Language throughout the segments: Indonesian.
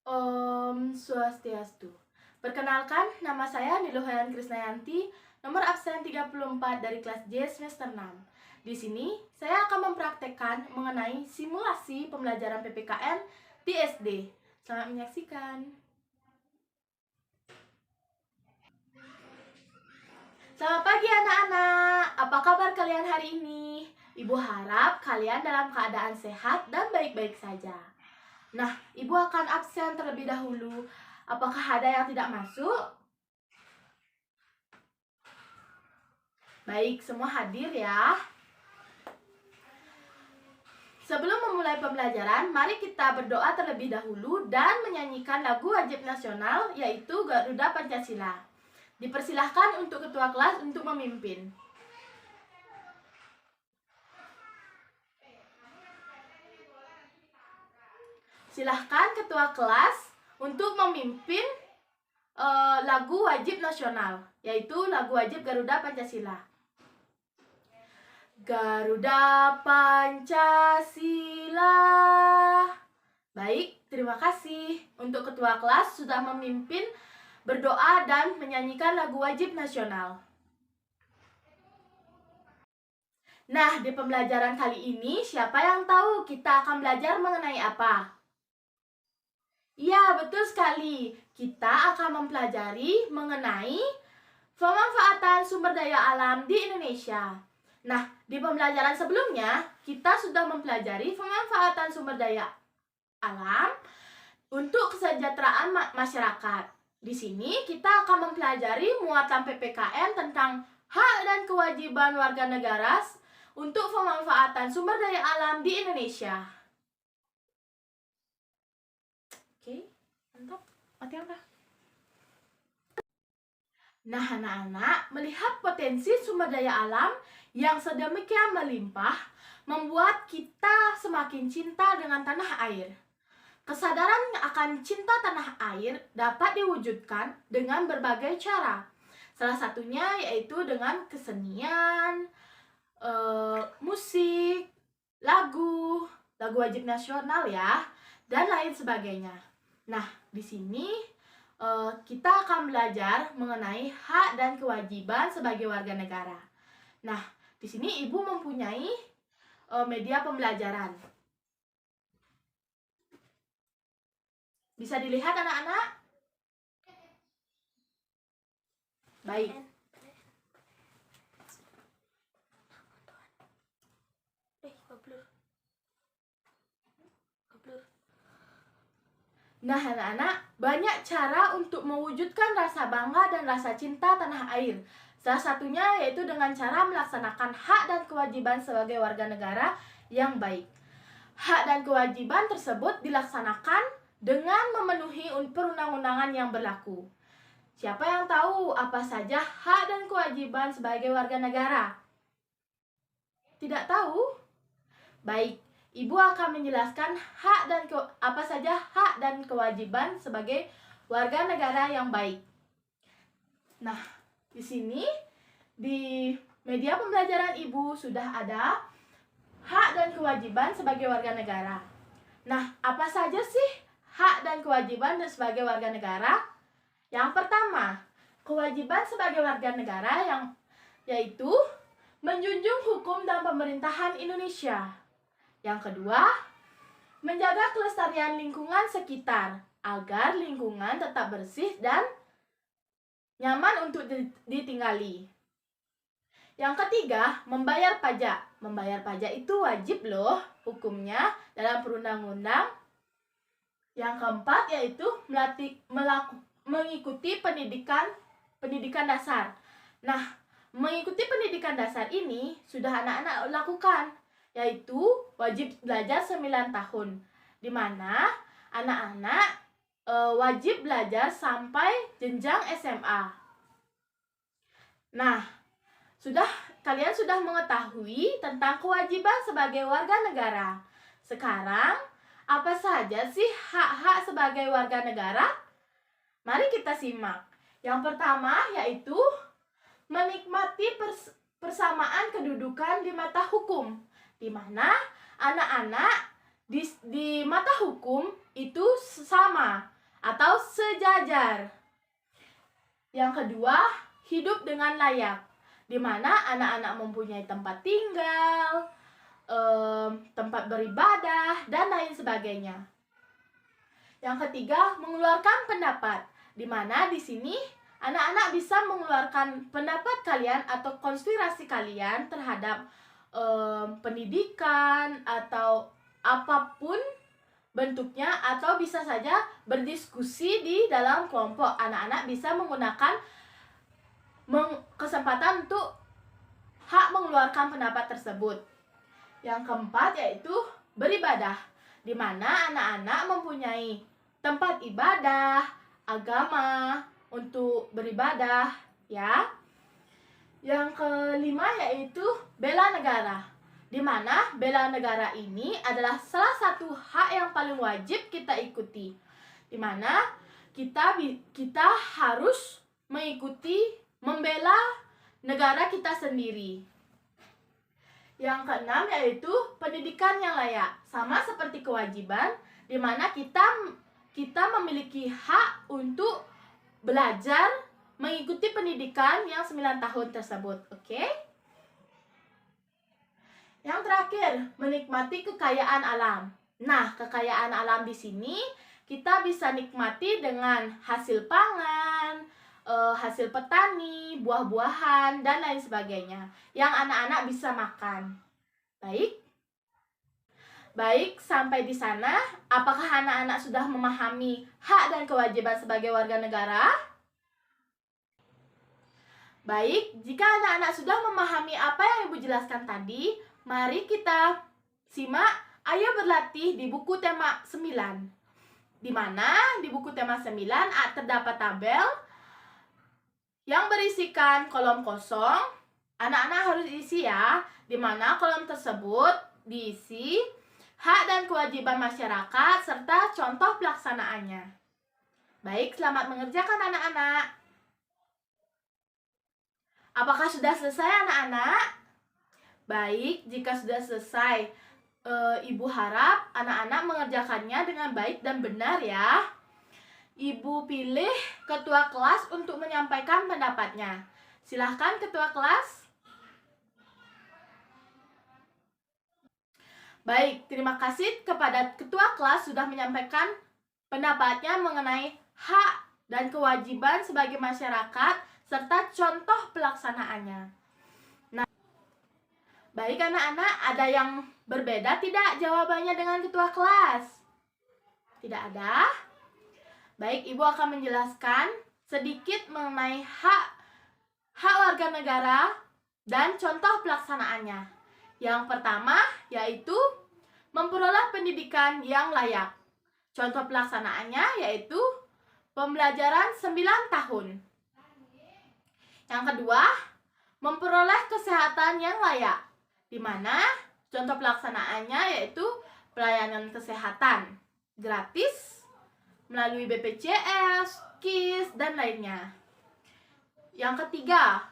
Om Swastiastu. Perkenalkan, nama saya Niluhayan Krisnayanti, nomor absen 34 dari kelas J semester 6. Di sini, saya akan mempraktekkan mengenai simulasi pembelajaran PPKN di SD. Selamat menyaksikan. Selamat pagi anak-anak, apa kabar kalian hari ini? Ibu harap kalian dalam keadaan sehat dan baik-baik saja. Nah, Ibu akan absen terlebih dahulu. Apakah ada yang tidak masuk? Baik, semua hadir ya. Sebelum memulai pembelajaran, mari kita berdoa terlebih dahulu dan menyanyikan lagu wajib nasional, yaitu Garuda Pancasila. Dipersilahkan untuk ketua kelas untuk memimpin. Silahkan ketua kelas untuk memimpin lagu wajib nasional, yaitu lagu wajib Garuda Pancasila. Garuda Pancasila. Baik, terima kasih untuk ketua kelas sudah memimpin berdoa dan menyanyikan lagu wajib nasional. Nah, di pembelajaran kali ini siapa yang tahu kita akan belajar mengenai apa? Ya, betul sekali. Kita akan mempelajari mengenai pemanfaatan sumber daya alam di Indonesia. Nah, di pembelajaran sebelumnya, kita sudah mempelajari pemanfaatan sumber daya alam untuk kesejahteraan masyarakat. Di sini kita akan mempelajari muatan PPKN tentang hak dan kewajiban warga negara untuk pemanfaatan sumber daya alam di Indonesia. Oke, mantap. Mati apa? Nah, anak-anak, melihat potensi sumber daya alam yang sedemikian melimpah membuat kita semakin cinta dengan tanah air. Kesadaran akan cinta tanah air dapat diwujudkan dengan berbagai cara. Salah satunya yaitu dengan kesenian, musik, lagu wajib nasional ya, dan lain sebagainya. Nah, di sini kita akan belajar mengenai hak dan kewajiban sebagai warga negara. Nah, di sini Ibu mempunyai media pembelajaran. Bisa dilihat anak-anak? Baik. Nah, anak-anak, banyak cara untuk mewujudkan rasa bangga dan rasa cinta tanah air. Salah satunya yaitu dengan cara melaksanakan hak dan kewajiban sebagai warga negara yang baik. Hak dan kewajiban tersebut dilaksanakan dengan memenuhi perundang-undangan yang berlaku. Siapa yang tahu apa saja hak dan kewajiban sebagai warga negara? Tidak tahu? Baik. Ibu akan menjelaskan apa saja hak dan kewajiban sebagai warga negara yang baik. Nah, di sini di media pembelajaran Ibu sudah ada hak dan kewajiban sebagai warga negara. Nah, apa saja sih hak dan kewajiban sebagai warga negara? Yang pertama, kewajiban sebagai warga negara yaitu menjunjung hukum dan pemerintahan Indonesia. Yang kedua, menjaga kelestarian lingkungan sekitar agar lingkungan tetap bersih dan nyaman untuk ditinggali. Yang ketiga, membayar pajak. Membayar pajak itu wajib loh hukumnya dalam perundang-undang. Yang keempat yaitu mengikuti pendidikan dasar. Nah, mengikuti pendidikan dasar ini sudah anak-anak lakukan, yaitu wajib belajar 9 tahun, di mana anak-anak wajib belajar sampai jenjang SMA. Nah, kalian sudah mengetahui tentang kewajiban sebagai warga negara. Sekarang, apa saja sih hak-hak sebagai warga negara? Mari kita simak. Yang pertama yaitu menikmati persamaan kedudukan di mata hukum, di mana anak-anak di mata hukum itu sama, atau sejajar. Yang kedua, hidup dengan layak, di mana anak-anak mempunyai tempat tinggal, tempat beribadah, dan lain sebagainya. Yang ketiga, mengeluarkan pendapat, di mana di sini anak-anak bisa mengeluarkan pendapat kalian atau konspirasi kalian terhadap pendidikan atau apapun bentuknya, atau bisa saja berdiskusi di dalam kelompok. Anak-anak bisa menggunakan kesempatan untuk hak mengeluarkan pendapat tersebut. Yang keempat yaitu beribadah, di mana anak-anak mempunyai tempat ibadah, agama untuk beribadah, ya. Yang kelima yaitu bela negara, di mana bela negara ini adalah salah satu hak yang paling wajib kita ikuti, di mana kita harus mengikuti membela negara kita sendiri. Yang keenam yaitu pendidikan yang layak, sama seperti kewajiban, di mana kita memiliki hak untuk belajar mengikuti pendidikan yang 9 tahun tersebut, oke? Yang terakhir, menikmati kekayaan alam. Nah, kekayaan alam di sini kita bisa nikmati dengan hasil pangan, hasil petani, buah-buahan, dan lain sebagainya yang anak-anak bisa makan. Baik, sampai di sana, apakah anak-anak sudah memahami hak dan kewajiban sebagai warga negara? Baik, jika anak-anak sudah memahami apa yang Ibu jelaskan tadi, mari kita simak Ayo Berlatih di buku tema 9. Di mana di buku tema 9 terdapat tabel yang berisikan kolom kosong. Anak-anak harus isi ya, di mana kolom tersebut diisi hak dan kewajiban masyarakat serta contoh pelaksanaannya. Baik, selamat mengerjakan anak-anak. Apakah sudah selesai anak-anak? Baik, jika sudah selesai, Ibu harap anak-anak mengerjakannya dengan baik dan benar ya. Ibu pilih ketua kelas untuk menyampaikan pendapatnya. Silahkan ketua kelas. Baik, terima kasih kepada ketua kelas sudah menyampaikan pendapatnya mengenai hak dan kewajiban sebagai masyarakat serta contoh pelaksanaannya. Nah, baik anak-anak, ada yang berbeda tidak jawabannya dengan ketua kelas? Tidak ada? Baik, Ibu akan menjelaskan sedikit mengenai hak warga negara dan contoh pelaksanaannya. Yang pertama yaitu memperoleh pendidikan yang layak. Contoh pelaksanaannya yaitu pembelajaran 9 tahun. Yang kedua, memperoleh kesehatan yang layak, di mana contoh pelaksanaannya yaitu pelayanan kesehatan gratis melalui BPJS, KIS, dan lainnya. Yang ketiga,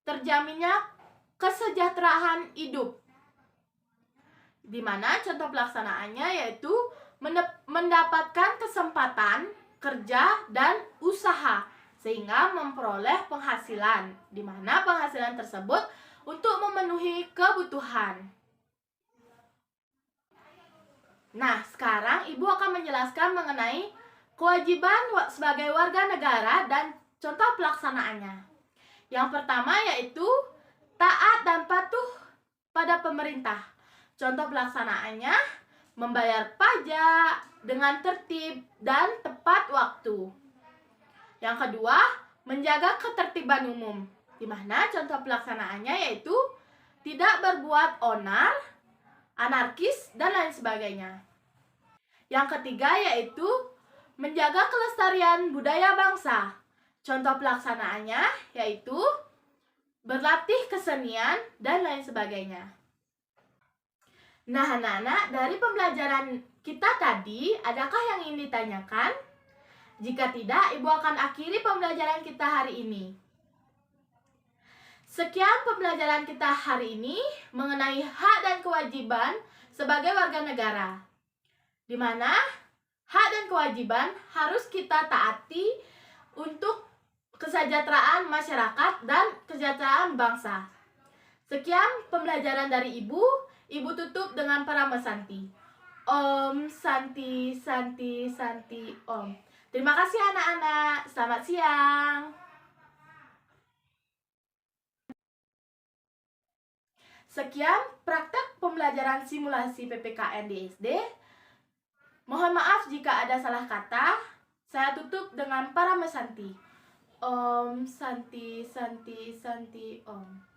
terjaminnya kesejahteraan hidup, di mana contoh pelaksanaannya yaitu mendapatkan kesempatan kerja dan usaha sehingga memperoleh penghasilan, di mana penghasilan tersebut untuk memenuhi kebutuhan. Nah, sekarang Ibu akan menjelaskan mengenai kewajiban sebagai warga negara dan contoh pelaksanaannya. Yang pertama yaitu taat dan patuh pada pemerintah. Contoh pelaksanaannya membayar pajak dengan tertib dan tepat waktu. Yang kedua, menjaga ketertiban umum, di mana contoh pelaksanaannya yaitu tidak berbuat onar, anarkis, dan lain sebagainya. Yang ketiga yaitu menjaga kelestarian budaya bangsa. Contoh pelaksanaannya yaitu berlatih kesenian dan lain sebagainya. Nah, anak-anak, dari pembelajaran kita tadi, adakah yang ingin ditanyakan? Jika tidak, Ibu akan akhiri pembelajaran kita hari ini. Sekian pembelajaran kita hari ini mengenai hak dan kewajiban sebagai warga negara, di mana hak dan kewajiban harus kita taati untuk kesejahteraan masyarakat dan kesejahteraan bangsa. Sekian pembelajaran dari Ibu. Ibu tutup dengan Parama Santi. Om Santi Santi Santi Om. Terima kasih anak-anak. Selamat siang. Sekian praktek pembelajaran simulasi PPKN di SD. Mohon maaf jika ada salah kata. Saya tutup dengan Parama Santi. Om Santi Santi Santi Om.